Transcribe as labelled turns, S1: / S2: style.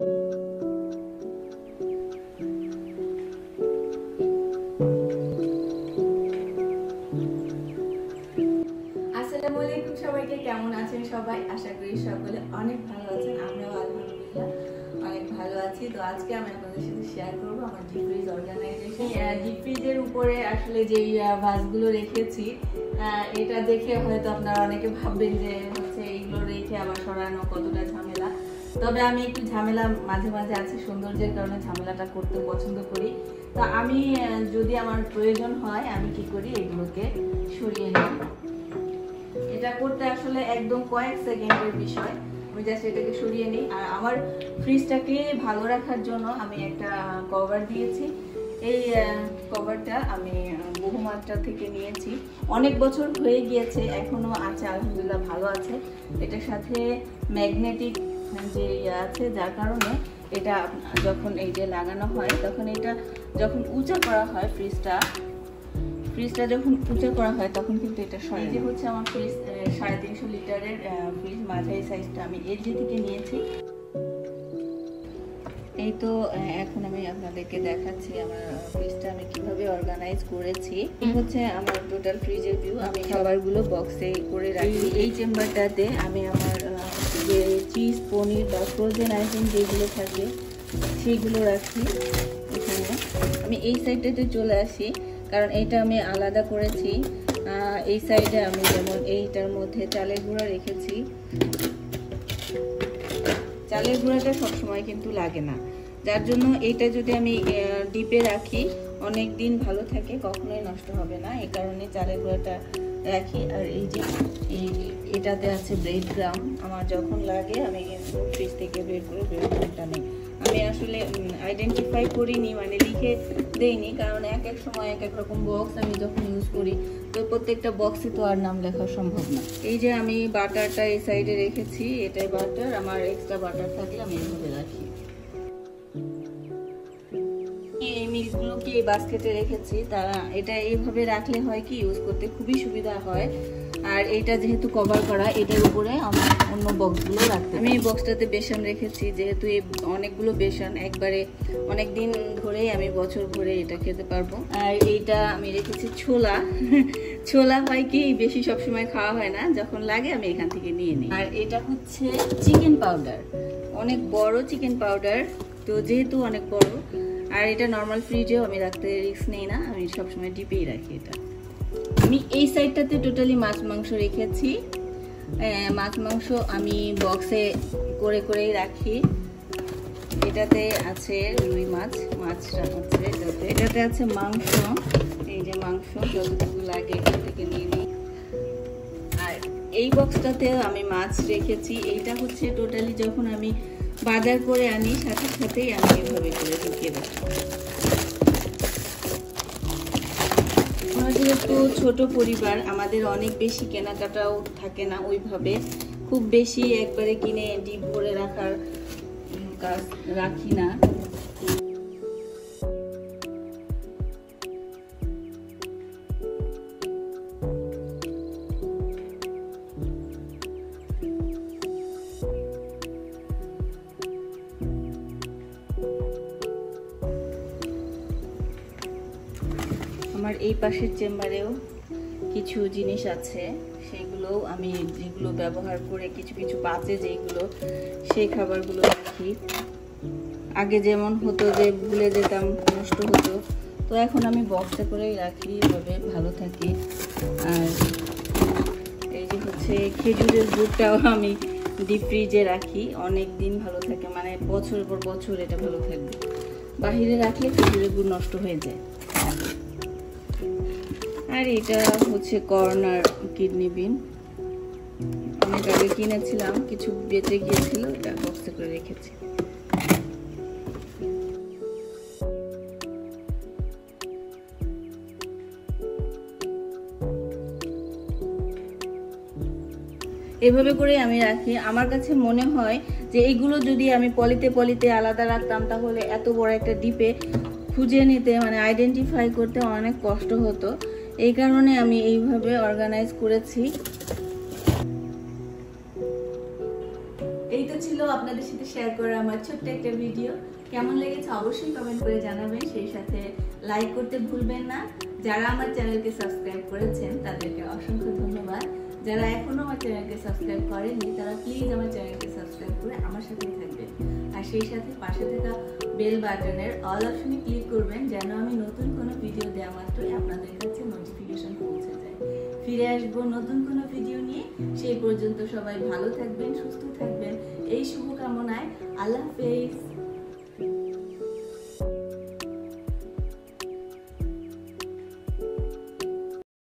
S1: আসসালামু আলাইকুম সবাইকে, কেমন আছেন সবাই? আশা করি সকলে অনেক ভালো আছেন। আমরাও আলহামদুলিল্লাহ অনেক ভালো আছি। তো আজকে আমি আপনাদের সাথে শেয়ার করব আমার ডিপ ফ্রিজ অর্গানাইজেশন। ডিপ ফ্রিজের উপরে আসলে যে ভাসগুলো রেখেছি, এটা দেখে হয়তো আপনারা অনেকে ভাববেন যে হচ্ছে এইগুলো রেখে আবার সরানো কতটা ঝামেলা। তবে আমি একটু ঝামেলা মাঝে মাঝে আছে, সৌন্দর্যের কারণে ঝামেলাটা করতে পছন্দ করি। তো আমি যদি আমার প্রয়োজন হয় আমি কি করি, এগুলোকে সরিয়ে নিই। এটা করতে আসলে একদম কয়েক সেকেন্ডের বিষয়। আমি জাস্ট এটাকে সরিয়ে নিই। আর আমার ফ্রিজটাকে ভালো রাখার জন্য আমি একটা কভার দিয়েছি। এই কভারটা আমি বহুমাত্রা থেকে নিয়েছি, অনেক বছর হয়ে গিয়েছে, এখনো আছে, আলহামদুলিল্লাহ ভালো আছে। এটার সাথে ম্যাগনেটিক যে আছে, যার কারণে এটা যখন এই যে লাগানো হয় তখন এটা যখন উঁচা করা হয়, ফ্রিজটা যখন উঁচা করা হয় তখন কিন্তু এটা সরে। যে হচ্ছে আমার ফ্রিজ 350 লিটারের ফ্রিজ, মাঝারি সাইজটা আমি এলজি থেকে নিয়েছি। এই তো এখন আমি আপনাদেরকে দেখাচ্ছি আমার ফ্রিজটা আমি কিভাবে অর্গানাইজ করেছি। এই হচ্ছে আমার টোটাল ফ্রিজের ভিউ। আমি খাবারগুলো বক্সে করে রাখি। এই চেম্বারটাতে আমি আমার যে চিজ, পনির বা ফ্রোজেন আইটেম যেগুলো থাকে সেইগুলো রাখি। এখানে আমি এই সাইডটাতে চলে আসি, কারণ এটা আমি আলাদা করেছি। এই সাইডে আমি যেমন এইটার মধ্যে চালের গুঁড়া রেখেছি। চালের গুঁড়াটা সবসময় কিন্তু লাগে না, যার জন্য এইটা যদি আমি ডিপে রাখি অনেক দিন ভালো থাকে, কখনোই নষ্ট হবে না। এই কারণে চালের গুঁড়াটা রাখি। আর এই যে এটাতে আছে ব্রেড গ্রাম, আমার যখন লাগে আমি কিন্তু ফ্রিজ থেকে বের করে নিই। আমি আসলে আইডেন্টিফাই করিনি, মানে লিখে দেইনি, কারণ এক এক সময় এক এক রকম বক্স আমি যখন ইউজ করি তো প্রত্যেকটা বক্সে তো আর নাম লেখা সম্ভব না। এই যে আমি বাটারটা এই সাইডে রেখেছি, এটাই বাটার। আমার এক্সট্রা বাটার থাকলে আমি এইভাবে রাখি। এই মিল্কগুলোকে এই বাস্কেটে রেখেছি, তারা এটা এইভাবে রাখলে হয় কি ইউজ করতে খুবই সুবিধা হয়। আর এটা যেহেতু কভার করা, এটার উপরে আমার অন্য বক্সগুলো রাখতে। আমি এই বক্সটাতে বেসন রেখেছি, যেহেতু এই অনেকগুলো বেসন একবারে অনেক দিন ধরেই আমি বছর ভরে এটা খেতে পারবো। আর এইটা আমি রেখেছি ছোলা। ছোলা হয় কি বেশি সবসময় খাওয়া হয় না, যখন লাগে আমি এখান থেকে নিয়ে নিই। আর এটা হচ্ছে চিকেন পাউডার, অনেক বড় চিকেন পাউডার, তো যেহেতু অনেক বড়। আর এটা নর্মাল ফ্রিজেও আমি রাখতে রিস্ক নেই না, আমি সবসময় ডিপেই রাখি এটা। আমি এই সাইডটাতে টোটালি মাছ মাংস রেখেছি। মাছ মাংস আমি বক্সে করে করেই রাখি। এটাতে আছে রুই মাছটা আছে এটাতে আছে মাংস। এই যে মাংস যতটুকু লাগে এখান থেকে নিয়ে নিই। আর এই বক্সটাতেও আমি মাছ রেখেছি। এইটা হচ্ছে টোটালি যখন আমি বাজার করে আনি সাথে সাথেই আমি এভাবে করে ঢুকিয়ে রাখি। যেহেতু ছোট পরিবার, আমাদের অনেক বেশি কেনাকাটাও থাকে না ওইভাবে, খুব বেশি একবারে কিনে ডিপ ভরে রাখার কাজ রাখি না। আমার এই পাশের চেম্বারেও কিছু জিনিস আছে, সেগুলোও আমি যেগুলো ব্যবহার করে কিছু কিছু বাঁচে যেগুলো, সেই খাবারগুলো রাখি। আগে যেমন হতো যে ভুলে যেতাম, নষ্ট হতো, তো এখন আমি বক্সে করেই রাখি, এভাবে ভালো থাকে। আর এই যে হচ্ছে খেজুরের গুড়টাও আমি ডিপ ফ্রিজে রাখি, অনেক দিন ভালো থাকে, মানে বছরের পর বছর এটা ভালো থাকবে। বাহিরে রাখলে খেজুরের গুড় নষ্ট হয়ে যায়। আর এটা হচ্ছে কর্নার কিডনি বিন, অনেক আগে কিনেছিলাম, কিছু বেঁচে গিয়েছিল, এটা বক্সে করে রেখেছি। এভাবে করে আমি রাখি। আমার কাছে মনে হয় যে এইগুলো যদি আমি পলিতে আলাদা রাখতাম তাহলে এত বড় একটা ডিপে খুঁজে নিতে, মানে আইডেন্টিফাই করতে অনেক কষ্ট হতো। এই কারণে আমি এইভাবে অর্গানাইজ করেছি। এই তো ছিল আপনাদের সাথে শেয়ার করা আমার ছোট্ট একটা ভিডিও। কেমন লেগেছে অবশ্যই কমেন্ট করে জানাবেন, সেই সাথে লাইক করতে ভুলবেন না। যারা আমার চ্যানেলকে সাবস্ক্রাইব করেছেন তাদেরকে অসংখ্য ধন্যবাদ। যারা এখনো আমার চ্যানেলকে সাবস্ক্রাইব করেনি তারা প্লিজ আমার চ্যানেলকে সাবস্ক্রাইব করে আমার সাথেই থাকবেন। আর সেই সাথে পাশে থাকা বেল বাটনের অল অপশনে ক্লিক করবেন যেন আমি নতুন কোনো ভিডিও দেওয়া মাত্রই আপনাদের কাছে নোটিফিকেশন পৌঁছে যায়। ফিরে আসবো নতুন কোনো ভিডিও নিয়ে। সেই পর্যন্ত সবাই ভালো থাকবেন, সুস্থ থাকবেন এই শুভকামনায়। আল্লাহ হাফেজ।